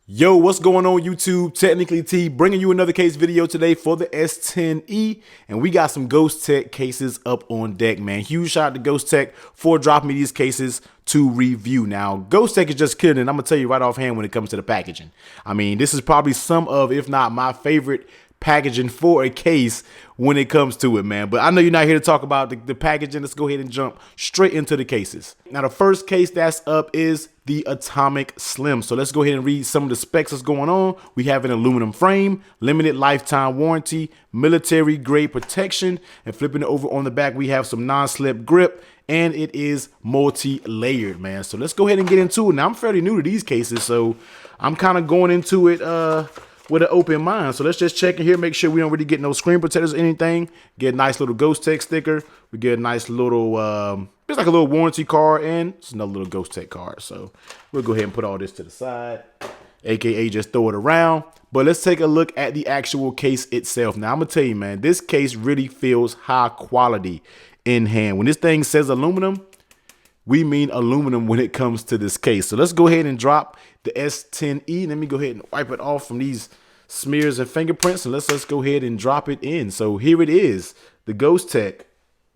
Yo, what's going on YouTube? Technically T bringing you another case video today for the S10e, and we got some Ghostek cases up on deck, man. Huge shout out to Ghostek for dropping me these cases to review. Now, Ghostek is just killing it. I'm gonna tell you right offhand when it comes to the packaging. I mean, this is probably some of, if not my favorite packaging for a case when it comes to it, man. But I know you're not here to talk about the packaging. Let's go ahead and jump straight into the cases. Now, the first case that's up is the Atomic Slim. So let's go ahead and read some of the specs that's going on. We have an aluminum frame, limited lifetime warranty, military grade protection, and flipping it over on the back, we have some non-slip grip, and it is multi-layered, man. So let's go ahead and get into it. Now, I'm fairly new to these cases, so I'm kind of going into it with an open mind. So let's just check in here, make sure we don't really get no screen protectors or anything. Get a nice little Ghostek sticker. We get a nice little, it's like a little warranty card, and it's another little Ghostek card. So we'll go ahead and put all this to the side, AKA just throw it around. But let's take a look at the actual case itself. Now, I'm gonna tell you, man, this case really feels high quality in hand. When this thing says aluminum, we mean aluminum when it comes to this case. So let's go ahead and drop the S10e. Let me go ahead and wipe it off from these smears and fingerprints, and let's go ahead and drop it in. So here it is, the Ghostek,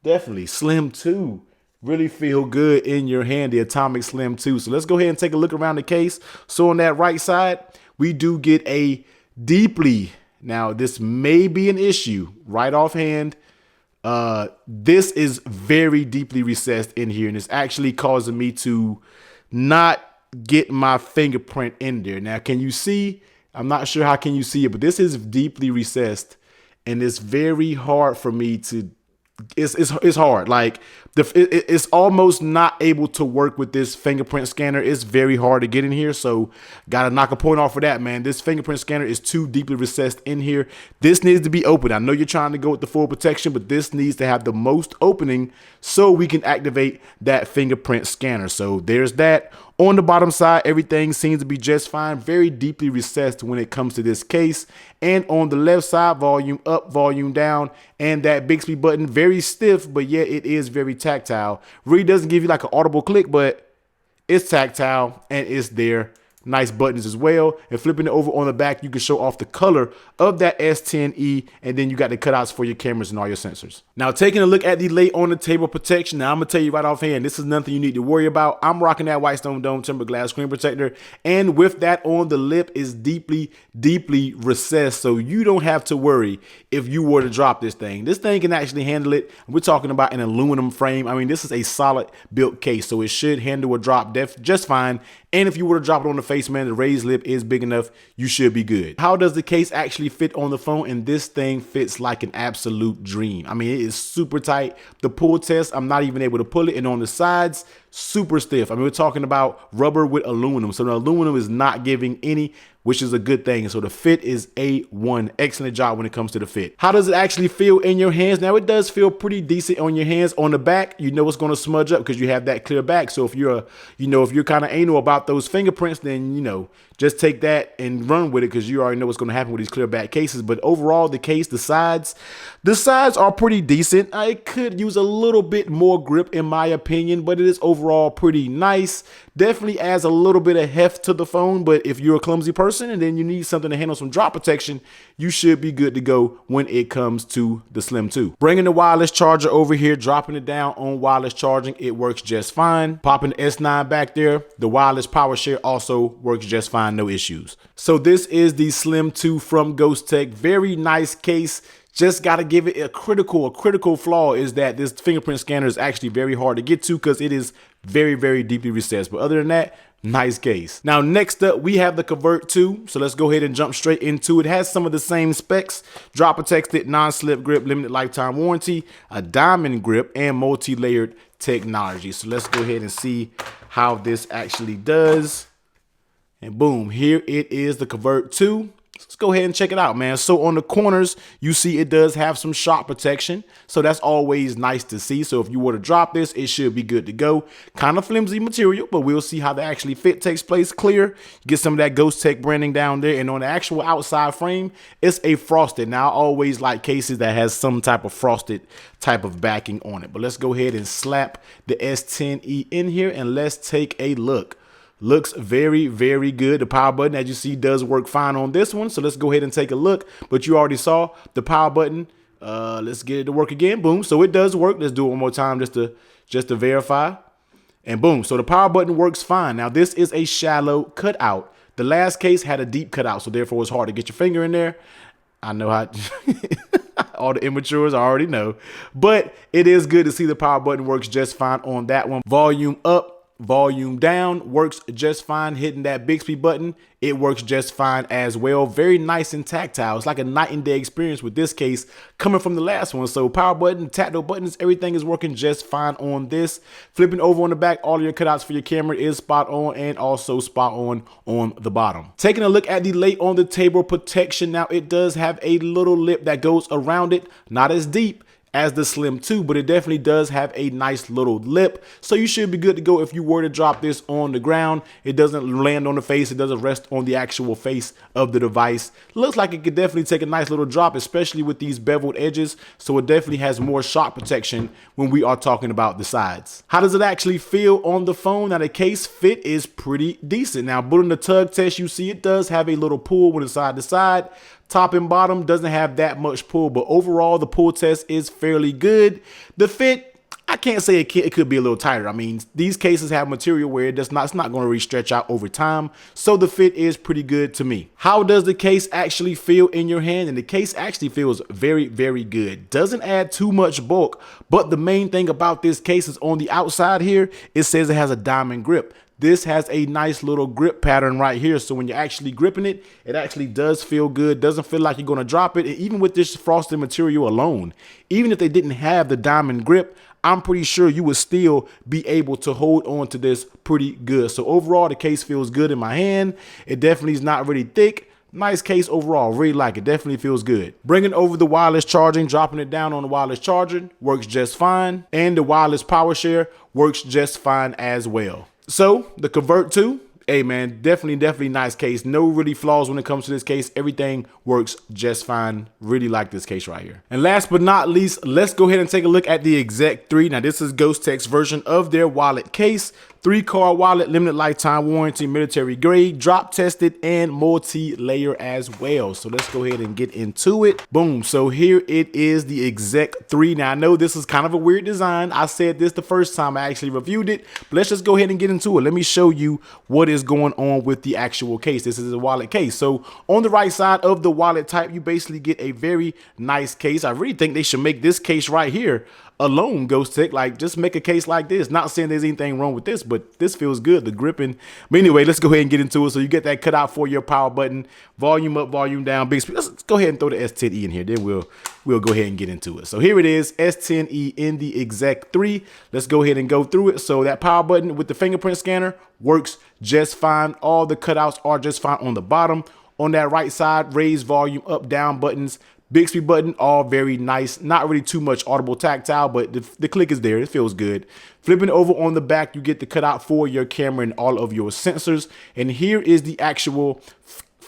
definitely Slim 2. Really feel good in your hand, the Atomic Slim 2. So let's go ahead and take a look around the case. So on that right side, we do get a deeply, now this may be an issue right offhand, this is very deeply recessed in here, and it's actually causing me to not get my fingerprint in there. Now, can you see? I'm not sure how can you see it, but this is deeply recessed, and it's very hard for me to, it's hard. Like it's almost not able to work with this fingerprint scanner. It's very hard to get in here, so gotta knock a point off for that, man. This fingerprint scanner is too deeply recessed in here. This needs to be open. I know you're trying to go with the full protection, but this needs to have the most opening so we can activate that fingerprint scanner. So there's that. On the bottom side, everything seems to be just fine. Very deeply recessed when it comes to this case. And on the left side, volume up, volume down, and that Bixby button, very stiff, but yet it is very tactile. Really doesn't give you like an audible click, but it's tactile and it's there. Nice buttons as well. And flipping it over on the back, you can show off the color of that S10e, and then you got the cutouts for your cameras and all your sensors. Now, taking a look at the lay on the table protection. Now, I'm gonna tell you right offhand, this is nothing you need to worry about. I'm rocking that Whitestone Dome Timber Glass screen protector, and with that on, the lip is deeply, deeply recessed, so you don't have to worry if you were to drop this thing. This thing can actually handle it. We're talking about an aluminum frame. I mean, this is a solid built case, so it should handle a drop just fine. And if you were to drop it on the face, man, the raised lip is big enough, you should be good. How does the case actually fit on the phone? And this thing fits like an absolute dream. I mean, it is super tight. The pull test, I'm not even able to pull it. And on the sides, super stiff. I mean, we're talking about rubber with aluminum. So the aluminum is not giving any, which is a good thing. So the fit is A1. Excellent job when it comes to the fit. How does it actually feel in your hands? Now, it does feel pretty decent on your hands. On the back, you know it's going to smudge up because you have that clear back. So if you're, if you're kind of anal about those fingerprints, then, just take that and run with it because you already know what's going to happen with these clear back cases. But overall, the case, the sides are pretty decent. It could use a little bit more grip in my opinion, but it is overall pretty nice. Definitely adds a little bit of heft to the phone, but if you're a clumsy person and then you need something to handle some drop protection, you should be good to go when it comes to the Slim 2. Bringing the wireless charger over here, dropping it down on wireless charging, it works just fine. Popping the S9 back there, the wireless power share also works just fine. No issues. So this is the Slim 2 from Ghostek. Very nice case. Just got to give it a critical flaw is that this fingerprint scanner is actually very hard to get to because it is very, very deeply recessed. But other than that, nice case. Now, next up, we have the Convert 2. So let's go ahead and jump straight into it. It has some of the same specs: drop protected, non-slip grip, limited lifetime warranty, a diamond grip, and multi-layered technology. So let's go ahead and see how this actually does. And boom, here it is, the Convert 2. Let's go ahead and check it out, man. So on the corners, you see it does have some shock protection. So that's always nice to see. So if you were to drop this, it should be good to go. Kind of flimsy material, but we'll see how the actually fit takes place. Clear. Get some of that Ghostek branding down there. And on the actual outside frame, it's a frosted. Now, I always like cases that has some type of frosted type of backing on it. But let's go ahead and slap the S10e in here and let's take a look. Looks very, very good. The power button, as you see, does work fine on this one. So let's go ahead and take a look. But you already saw the power button. Let's get it to work again. Boom. So it does work. Let's do it one more time just to verify. And boom. So the power button works fine. Now this is a shallow cutout. The last case had a deep cutout, so therefore it's hard to get your finger in there. I know how all the immatures I already know, but it is good to see the power button works just fine on that one. Volume up, volume down works just fine. Hitting that Bixby button, it works just fine as well. Very nice and tactile. It's like a night and day experience with this case coming from the last one. So power button, tactile buttons, everything is working just fine on this. Flipping over on the back, all of your cutouts for your camera is spot on and also spot on the bottom. Taking a look at the lay on the table protection. Now it does have a little lip that goes around it, not as deep as the Slim 2, but it definitely does have a nice little lip. So you should be good to go if you were to drop this on the ground. It doesn't land on the face. It doesn't rest on the actual face of the device. Looks like it could definitely take a nice little drop, especially with these beveled edges. So it definitely has more shock protection when we are talking about the sides. How does it actually feel on the phone? Now the case fit is pretty decent. Now, putting the tug test, you see it does have a little pull with the side to side. Top and bottom doesn't have that much pull, but overall the pull test is fairly good. The fit, I can't say it could be a little tighter. I mean, these cases have material where it's not going to really stretch out over time. So the fit is pretty good to me. How does the case actually feel in your hand? And the case actually feels very, very good. Doesn't add too much bulk, but the main thing about this case is on the outside here, it says it has a diamond grip. This has a nice little grip pattern right here. So when you're actually gripping it, it actually does feel good. Doesn't feel like you're going to drop it. And even with this frosted material alone, even if they didn't have the diamond grip, I'm pretty sure you would still be able to hold on to this pretty good. So overall, the case feels good in my hand. It definitely is not really thick. Nice case overall, really like it, definitely feels good. Bringing over the wireless charging, dropping it down on the wireless charger, works just fine. And the wireless power share works just fine as well. So the Convert 2, hey man, definitely nice case. No really flaws when it comes to this case. Everything works just fine. Really like this case right here. And last but not least, let's go ahead and take a look at the Exec 3. Now this is Ghostek's version of their wallet case. 3-card wallet, limited lifetime warranty, military grade, drop tested, and multi-layer as well. So let's go ahead and get into it. Boom. So here it is, the Exec 3. Now I know this is kind of a weird design. I said this the first time I actually reviewed it, but let's just go ahead and get into it. Let me show you what is going on with the actual case. This is a wallet case. So on the right side of the wallet type, you basically get a very nice case. I really think they should make this case right here alone, Ghostek. Like, just make a case like this. Not saying there's anything wrong with this, but this feels good, the gripping. But anyway, let's go ahead and get into it. So you get that cutout for your power button, volume up, volume down, big speed. Let's go ahead and throw the S10e in here. Then we'll go ahead and get into it. So here it is, S10e in the Exec 3. Let's go ahead and go through it. So that power button with the fingerprint scanner works just fine. All the cutouts are just fine on the bottom. On that right side, raise, volume up, down buttons, Bixby button, all very nice. Not really too much audible tactile, but the click is there. It feels good. Flipping over on the back, you get the cutout for your camera and all of your sensors. And here is the actual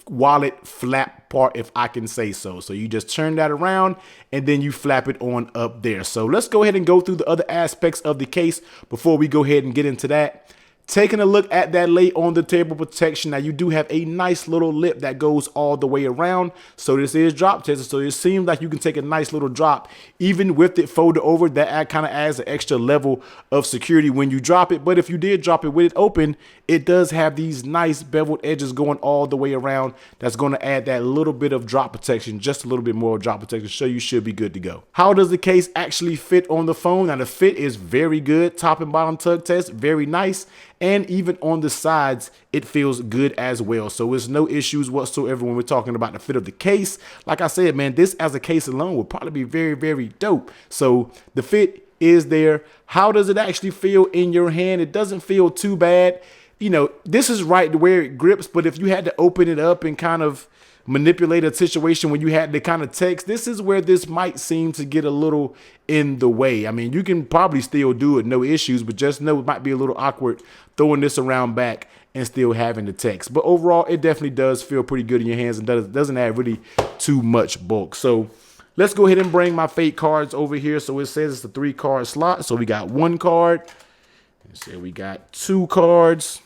wallet flap part, if I can say so. So you just turn that around and then you flap it on up there. So let's go ahead and go through the other aspects of the case before we go ahead and get into that. Taking a look at that lay on the table protection. Now you do have a nice little lip that goes all the way around. So this is drop tested. So it seems like you can take a nice little drop even with it folded over. That kind of adds an extra level of security when you drop it. But if you did drop it with it open, it does have these nice beveled edges going all the way around. That's going to add that little bit of drop protection, just a little bit more drop protection. So you should be good to go. How does the case actually fit on the phone? Now the fit is very good. Top and bottom tug test, very nice. And even on the sides, it feels good as well. So it's no issues whatsoever when we're talking about the fit of the case. Like I said, man, this as a case alone would probably be very, very dope. So the fit is there. How does it actually feel in your hand? It doesn't feel too bad. You know, this is right where it grips, but if you had to open it up and kind of manipulate a situation when you had to kind of text, this is where this might seem to get a little in the way. I mean, you can probably still do it, no issues, but just know it might be a little awkward throwing this around back and still having the text. But overall, it definitely does feel pretty good in your hands and doesn't add really too much bulk. So let's go ahead and bring my fake cards over here. So it says it's a 3-card slot. So we got 1 card. Let's say we got 2 cards.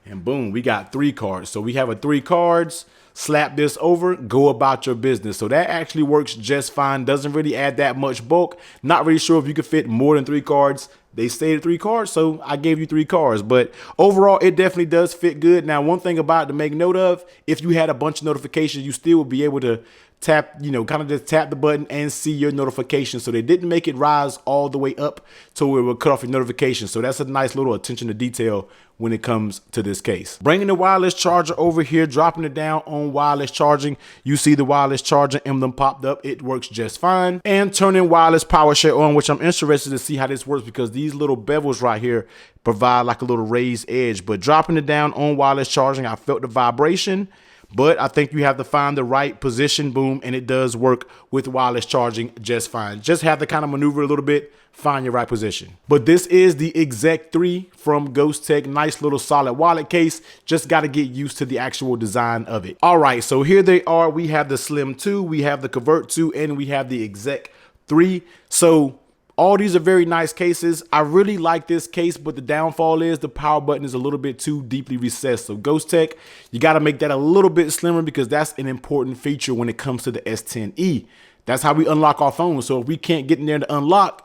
And boom, we got 3 cards. So we have a 3 cards. Slap this over, go about your business. So that actually works just fine. Doesn't really add that much bulk. Not really sure if you could fit more than 3 cards. They stated 3 cards, so I gave you 3 cards. But overall, it definitely does fit good. Now, one thing about it to make note of, if you had a bunch of notifications, you still would be able to tap, kind of just tap the button and see your notifications. So they didn't make it rise all the way up to where it would cut off your notifications. So that's a nice little attention to detail when it comes to this case. Bringing the wireless charger over here, dropping it down on wireless charging. You see the wireless charging emblem popped up. It works just fine. And turning wireless power share on, which I'm interested to see how this works because these little bevels right here provide like a little raised edge. But dropping it down on wireless charging, I felt the vibration. But I think you have to find the right position, boom, and it does work with wireless charging just fine. Just have to kind of maneuver a little bit, find your right position. But this is the Exec 3 from Ghostek. Nice little solid wallet case. Just got to get used to the actual design of it. All right, so here they are. We have the Slim 2, we have the Convert 2, and we have the Exec 3. So all these are very nice cases. I really like this case, but the downfall is the power button is a little bit too deeply recessed. So Ghostek, you got to make that a little bit slimmer because that's an important feature when it comes to the S10e. That's how we unlock our phones. So if we can't get in there to unlock,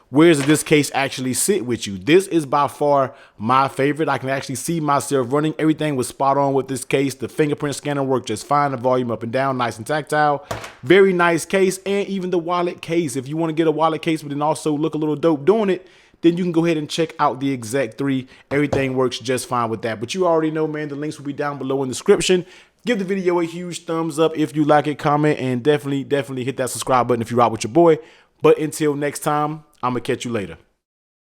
where does this case actually sit with you? This is by far my favorite. I can actually see myself running. Everything was spot on with this case. The fingerprint scanner worked just fine. The volume up and down, nice and tactile. Very nice case. And even the wallet case. If you want to get a wallet case, but then also look a little dope doing it, then you can go ahead and check out the Exec 3. Everything works just fine with that. But you already know, man, the links will be down below in the description. Give the video a huge thumbs up if you like it, comment, and definitely hit that subscribe button if you rock with your boy. But until next time, I'm going to catch you later.